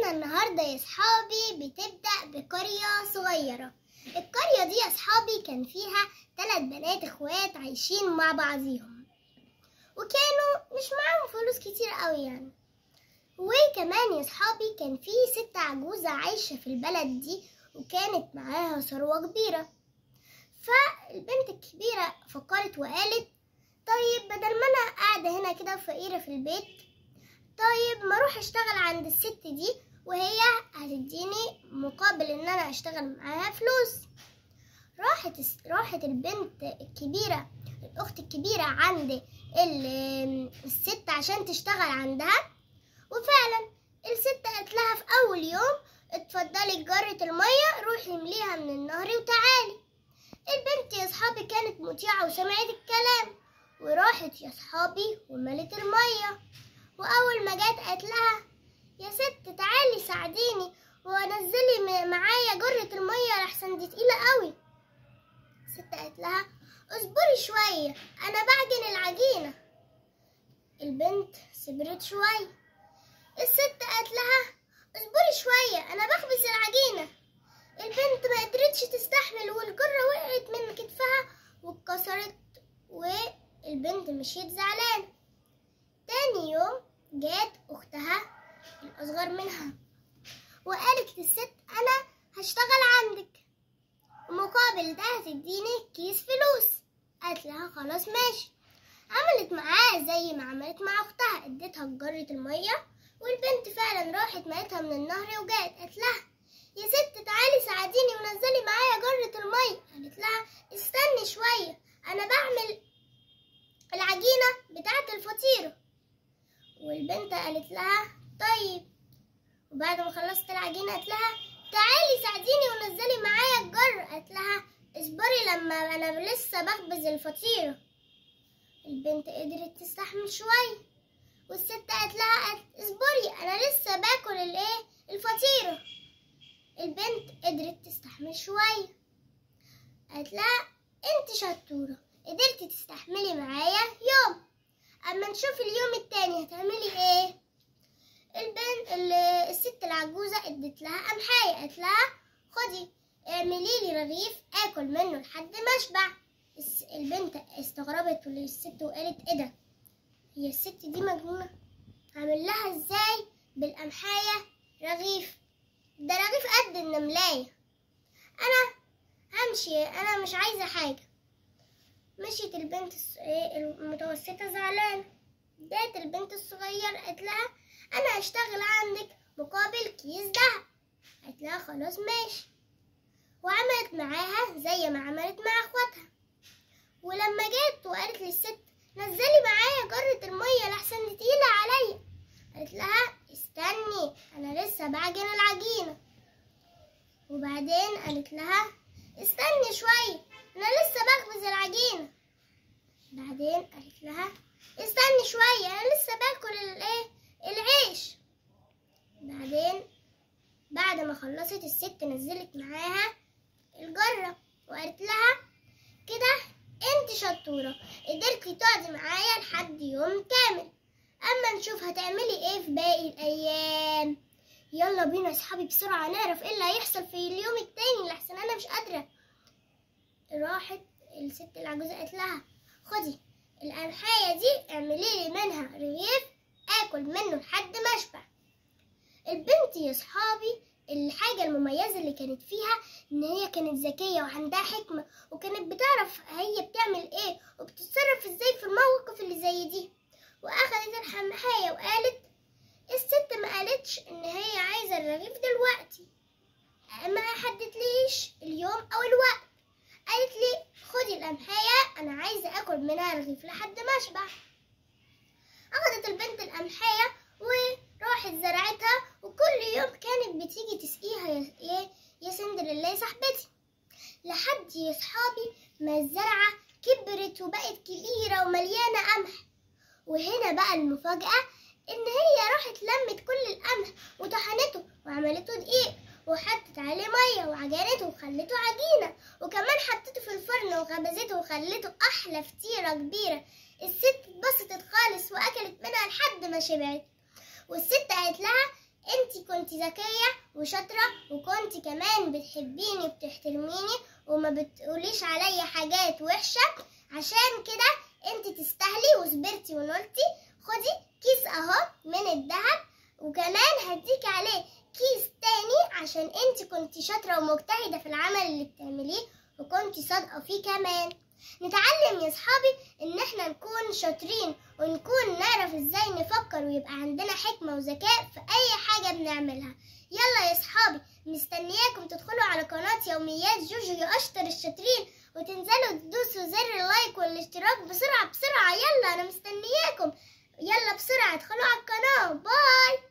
قصتنا النهاردة يا صحابي بتبدأ بقرية صغيرة. القرية دي يا صحابي كان فيها 3 بنات اخوات عايشين مع بعضيهم، وكانوا مش معاهم فلوس كتير قوي يعني. وكمان يا صحابي كان في 6 عجوزة عايشة في البلد دي، وكانت معاها ثروة كبيرة. فالبنت الكبيرة فكرت وقالت طيب بدل ما انا قاعدة هنا كده فقيرة في البيت، طيب ما اروح اشتغل عند الست دي وهي هتديني مقابل ان انا اشتغل معاها فلوس. راحت البنت الكبيرة الاخت الكبيرة عند الست عشان تشتغل عندها، وفعلا الست قالت لها في اول يوم اتفضلي جرة المية روحي امليها من النهر وتعالي. البنت يا صحابي كانت مطيعة وسمعت الكلام، وراحت يا صحابي وملت المية. واول ما جت قالت لها يا ست تعالي ساعديني ونزلي معايا جرة المية لحسن دي تقيلة قوي. الست قالت لها اصبري شوية انا بعجن العجينة. البنت صبرت شوية. الست قالت لها اصبري شوية انا بخبز العجينة. البنت ما قدرتش تستحمل والجرة وقعت من كتفها واتكسرت، والبنت مشيت زعلانة. تاني يوم جات اختها الاصغر منها وقالت للست انا هشتغل عندك ومقابل ده هتديني كيس فلوس. قالت لها خلاص ماشي. عملت معاه زي ما عملت مع اختها، اديتها جرة المية، والبنت فعلا راحت مالتها من النهر وجات قالت لها يا ست تعالي ساعديني ونزلي معايا جرة المية. قالت لها استني شوية انا بعمل العجينة بتاعة الفطيرة. والبنت قالت لها طيب. وبعد ما خلصت العجينة قالت لها تعالي ساعديني ونزلي معايا الجر. قالت لها اصبري لما انا لسه بخبز الفطيرة. البنت قدرت تستحمل شوية، والست قالت لها اصبري انا لسه باكل الفطيرة. البنت قدرت تستحمل شوية، قالت لها انت شطورة قدرتي تستحملي معايا يوم، اما نشوف اليوم التاني هتعملي ايه. الست العجوزة ادت لها قمحاية، قالت لها خدي اعملي لي رغيف اكل منه لحد ما اشبع. البنت استغربت الست وقالت ايه ده، هي الست دي مجنونة، هعمل لها ازاي بالقمحاية رغيف؟ ده رغيف قد النملاية، انا همشي انا مش عايزة حاجة. مشيت البنت المتوسطة زعلانة. جات البنت الصغيرة قالت لها انا هشتغل عندك مقابل كيس دهب. قالت لها خلاص ماشي، وعملت معاها زي ما عملت مع اخواتها. ولما جت وقالت للست نزلي معايا جرة المية لحسن دي تقيلة عليا، قالت لها استني انا لسه بعجن العجينة. وبعدين قالت لها استني شوية انا لسه بخبز العجينة. بعدين قالت لها استني شوية انا لسه باكل العيش. بعدين بعد ما خلصت الست نزلت معاها الجرة وقالت لها كده انت شطورة قدرتي تقعدي معايا لحد يوم كامل، اما نشوف هتعملي ايه في باقي الايام. يلا بينا يا صحابي بسرعة نعرف ايه اللي هيحصل في اليوم التاني لحسن انا مش قادرة. راحت الست العجوزة قالت لها خدي القمحاية دي اعملي لي منها رغيف اكل منه لحد ما اشبع. البنت يا صحابي الحاجة المميزة اللي كانت فيها ان هي كانت ذكية وعندها حكمة، وكانت بتعرف هي بتعمل ايه وبتتصرف ازاي في المواقف اللي زي دي. واخدت القمحاية وقالت الست ما قالتش ان هي عايزة الرغيف دلوقتي، ما حددتليش اليوم او الوقت، قالت لي خدي القمحاية انا عايزة اكل منها رغيف لحد ما اشبع. اخدت البنت القمحاية وراحت زرعتها، وكل يوم كانت بتيجي تسقيها يا سندريلا يا صاحبتي، لحد يا صحابي ما الزرعة كبرت وبقت كبيرة ومليانة قمح. وهنا بقى المفاجأة ان هي راحت لمت كل القمح وطحنته وعملته دقيق وحطت عليه مية وعجنته وخلته عجينة، وكمان حطته في الفرن وخبزته وخلته احلى فطيرة كبيرة. الست اتبسطت خالص واكلت منها لحد ما شبعت. والست قالت لها انتي كنت انت ذكية وشاطرة، وكنت كمان بتحبيني وبتحترميني وما بتقوليش عليا حاجات وحشة، عشان كده انت تستاهلي وصبرتي ونلتي. خدي كيس اهو من الذهب، وكمان هديك عليه كيس تاني عشان انت كنت شاطرة ومجتهدة في العمل اللي بتعمليه وكنت صادقة فيه كمان. نتعلم يا صحابي ان احنا نكون شاطرين ونكون نعرف ازاي نفكر ويبقى عندنا حكمة وذكاء في اي حاجة بنعملها. يلا يا صحابي، مستنياكم تدخلوا على قناة يوميات جوجو يا اشطر الشاطرين، وتنزلوا تدوسوا زر اللايك والاشتراك بسرعة بسرعة. يلا انا مستنياكم، يلا بسرعة ادخلوا على القناة. باي.